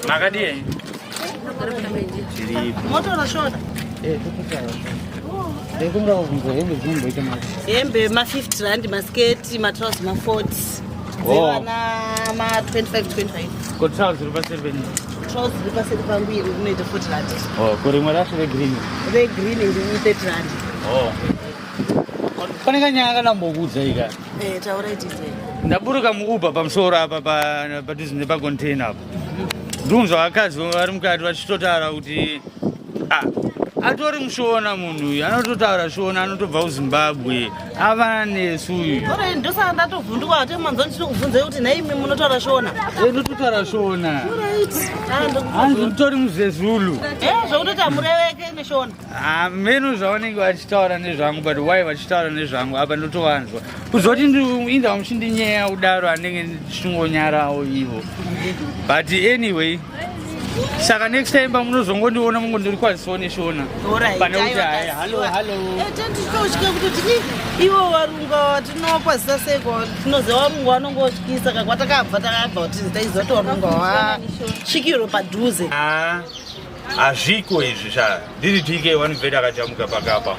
Makadie. Moto na shona. Dekunga ubungo hembe zimbo itama. Hembe ma 50 rand masketi ma trousers ma 40. Zevana ma 25. Ko trousers pa 7. Trousers pa 7 pambiri unoita 40 rand. Oh, kuri marashi ve green. Ve green ndi 30 rand. Oh. Pane kanyanga nambokudza ika. Taura itize. Ndaburuka muupa pamusoro apa pa disney pa container apa. Ndunzwa akazi vari mukati vachitotara kuti atori mushona munhu uyu anototaura shona anotobva kuZimbabwe ava nesu uyu. Ore ndosa ndatovhunduka kuti manzoni tiri kubvunza kuti nhai imi munotaura shona. Ndototaura shona. Hanzi mutori muZezulu. Zvokutoti hamureveke neshona. Menu zvavanenge vachitaura nezvangu but why vachitaura nezvangu apa ndotovanzwa. Kuzoti inda muchindinyeya kudaro anenge ndichingonyarawo ivo. But anyway, saka next time pamunozongondiona mungondirikwazisiwo neshona. Pane kuti hello. Tanditosvika kuti ivo varunga watinokwazisa seko tinoziva varunga vanongotyisa kakwa takabva kuti taiziva kuti varunga vasvikiro padhuze. Hazviko izvi ndiri TK1 vheta akajamuka pakapa.